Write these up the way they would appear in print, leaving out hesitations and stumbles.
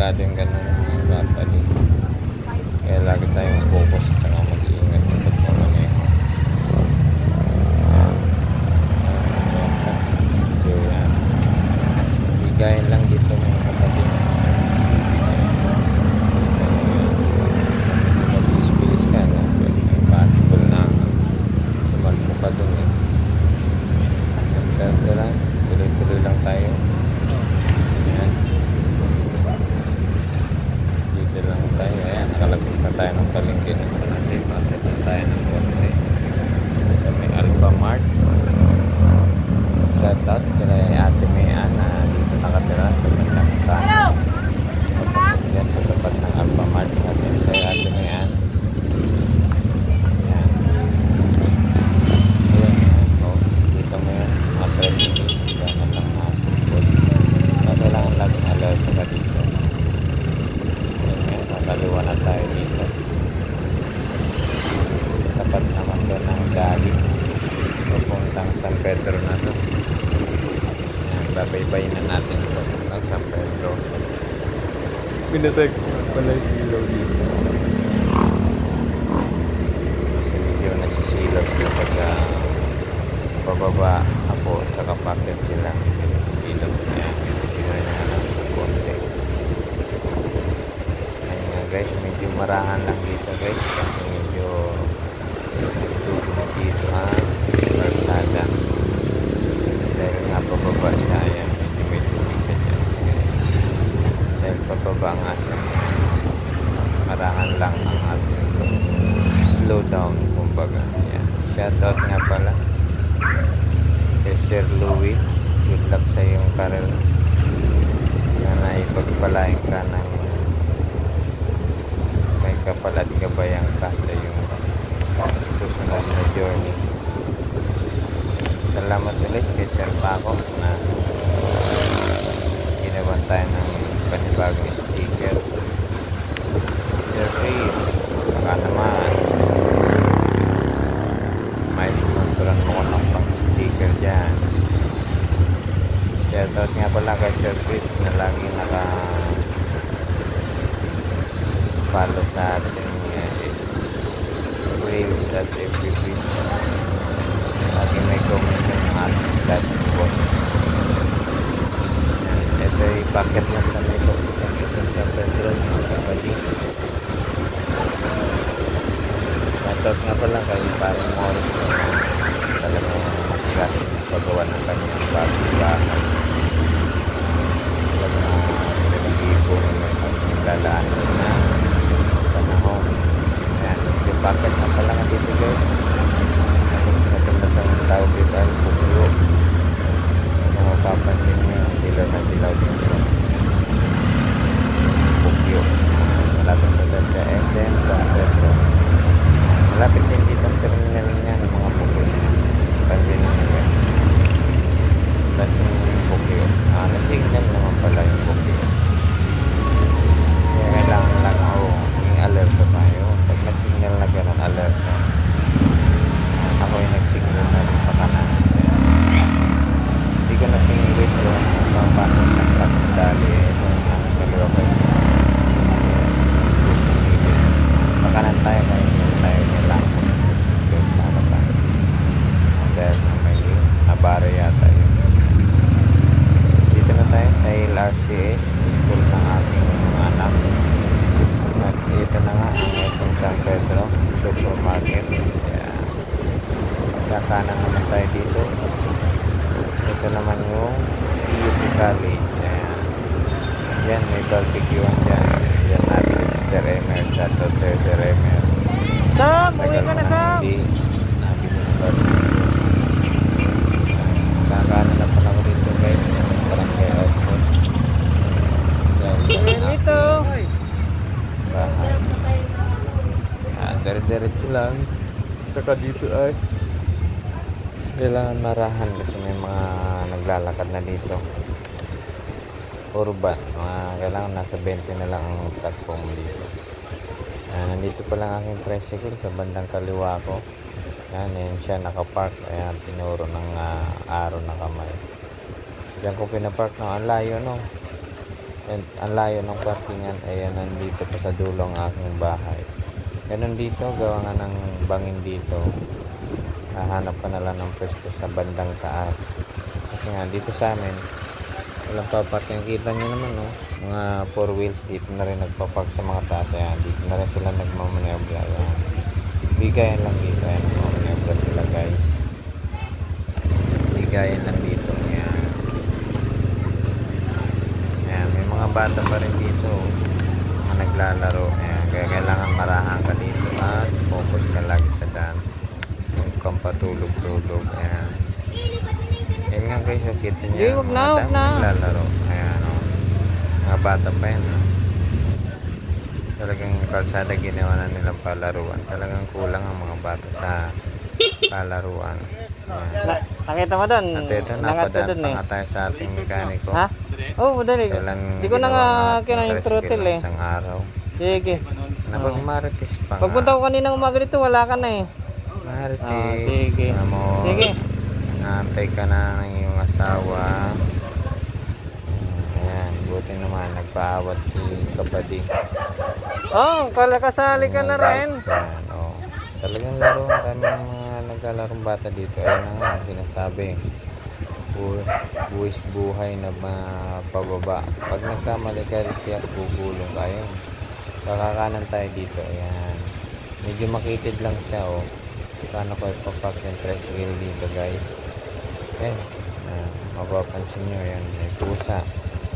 delikado yung ganun mga kapali. Kaya lagi tayong focus at mag-iingat kapag namaneho. So yan, bigayan lang dito mga kapatid. Mabilis-bilis ka na, possible na sumalpo ka dun eh. Pero lang, tuloy-tuloy lang tayo. Ayan, dito lang tayo. Ayan, nakalagpas na tayo ng palengke ng Sanasip. Matid na tayo ng konti sa may Alpha Mart. Shout out kay Ate Mayan na dito nakatira sa bandang kanan. Yan sa tapat ng Alpha Mart natin sa Ate Mayan. Yan. Ayan. Oh, dito mo yan. Mga president. Kailangan lang masipod. Kailangan laging alert ka dito. Ayan nga. Nakaliwa na tayo dito. Tapat naman doon ng gali. Pupuntang San Pedro na to. Ayan. Babaybayin na natin ito. Ang San Pedro. Pinatag pala yung ilaw dito. Kasi medyo nasisilaw sila pagka pababa ako at saka packet sila. Silaw niya. Pinatag na lang ng konti. Ayun nga guys, medyo marahan lang dito guys. Kasi medyo nagtuto na dito ang Barsada. Dahil nga pababa siya. Ayan, medyo may tubig siya dyan. Dahil pababa nga siya, marahan lang ang ating slow down kumbaga. Yan. Shoutout nga pala kay Sir Louie. Good luck sa iyong career na naipagpalain ka ng may kapal at gabayang ka sa iyong susunod na journey. Salamat ulit kay Sir Paco na ginawan tayo ng panibagong sticker. Sir Chris, baka naman may sponsoran mo ko ng pang sticker dyan. Shoutout nga pala kay Sir Chris na lagi naka follow sa ating reels at FB page. Lagi may comment yung ating dating boss. Ito ay packet lang sa may ng isang San Pedro mga kapatid. Shoutout nga pala kay parang Morris na talagang mas klase ng paggawa ng kanyang bagong bahay. Talagang pinag-iipon sa ating lalaan na panahon. Ayan, yung packet na pala nga dito guys. Kung sinasundan ng tawag dito ay buklo. Kung mapapansin nyo, dilaw na dilaw din siya. Bukyo. Malapit na tayo sa SM San Pedro. Malapit din dito ang terminal niya ng mga bukyo. Pansin nyo guys. Pansin nyo yung bukyo. Nag-signal naman pala yung bukyo. Kaya kailangan lang yung alert na tayo. Pag nag-signal na gano'n, alert na. Ako yung nag-signal na rin pa kanan. Hindi ko na pinigit doon. Mapasok ng truck ng dali. Ito yung nasa kaliwa ko yun. Pakanan tayo kayo. Tayo kailangan mag-signal sa harapan. Dahil na may nabara yata yun. Dito na tayo sa LRCS. School ng aking anak. At ito na nga ang SM San Pedro Supermarket. Kakanan naman tayo dito. Ito naman yung PUP College. Yan, may barbecuean dyan. Yan natin si Sir Emer. Shoutout sa Sir Emer. Sam, uwi ka na Sam. Nabi mo na barbecue. Kakanan na pala ko dito guys. Yan yung barangay outpost. Yan Dito. bahay. Yan, dire-diretso lang. Tsaka dito ay kailangan marahan kasi may mga naglalakad na dito. Urban, kailangan nasa 20 na lang ang takbo mo dito. Nandito pa lang aking tricycle sa bandang kaliwa ko. Yan siya nakapark. Ayan, tinuro ng araw na kamay. Diyan ko pinapark, no? Ang layo, no? And ang layo ng parkingan, ayan, nandito pa sa dulong aking bahay. Ganun dito, gawa nga ng bangin dito. Hahanap ka na lang ng pwesto sa bandang taas. Kasi nga, dito sa amin, walang paparking. Kita nyo naman, no? Mga 4 wheels dito na rin nagpapark sa mga taas. Ayan, dito na rin sila nagmamanebra. Ayan. Bigayan lang dito. Ayan, nagmamanebra sila, guys. Bigayan lang dito. Ayan. Ayan, may mga bata pa rin dito. Mga naglalaro. Ayan, kaya kailangan marahan ka dito at focus ka lagi sa daan. Huwag kang patulog-tulog. Ayan. Ayan nga guys, kita niya. Wag na. Naglalaro. Ayan, o. Mga bata pa yan, o. Talagang kalsada ginawa na nilang palaruan. Talagang kulang ang mga bata sa palaruan. Ayan. Nakita mo doon? At ito, napadaan pa nga tayo sa ating mekaniko. Ha? Oo, madali. Kailan Hindi ko na nga kina yung throttle eh. Isang araw. Sige. Napagmaritis pa nga. Pagpunta ko kanina umaga dito, wala ka na eh. Maritis. Sige. Amor. Sige. Naantay ka na ng iyong asawa. Ayan, buti naman. Nagpaawat si Kabading. Oh, kala kasali ka na rin. Yan, oh. Talagang laro. Dami ng mga naglalarong bata dito. Ayan na nga, sinasabi. Buwis buhay na mapababa. Pag nagkamali ka, tiyak gugulong ka. Ayan. Kakakanan tayo dito. Ayan. Medyo makitid lang siya, oh. Paano ko ipapark yung tricycle dito, guys. Ayan. Mapapansin nyo yan. May pusa.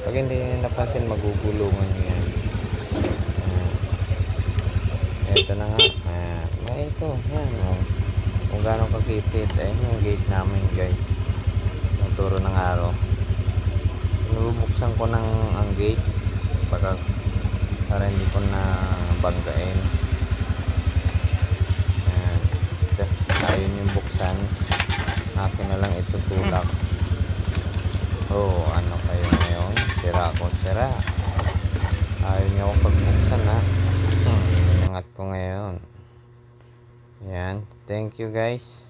Pag hindi nyo napansin, magugulungan nyo yan. Ito na nga. Ito. Yan. Oh. Kung gano'ng kakitid. Ayan yung gate namin, guys. Turo ng araw. Nabubuksan ko ng ang gate para hindi ko na banggain. Ayan. Ayun yung buksan. Akin na lang itutulak. Oh, ano kayo ngayon? Sira akong sira. Ayaw niyo akong pagbuksan, ha? Inangat ko ngayon. Ayan. Thank you, guys.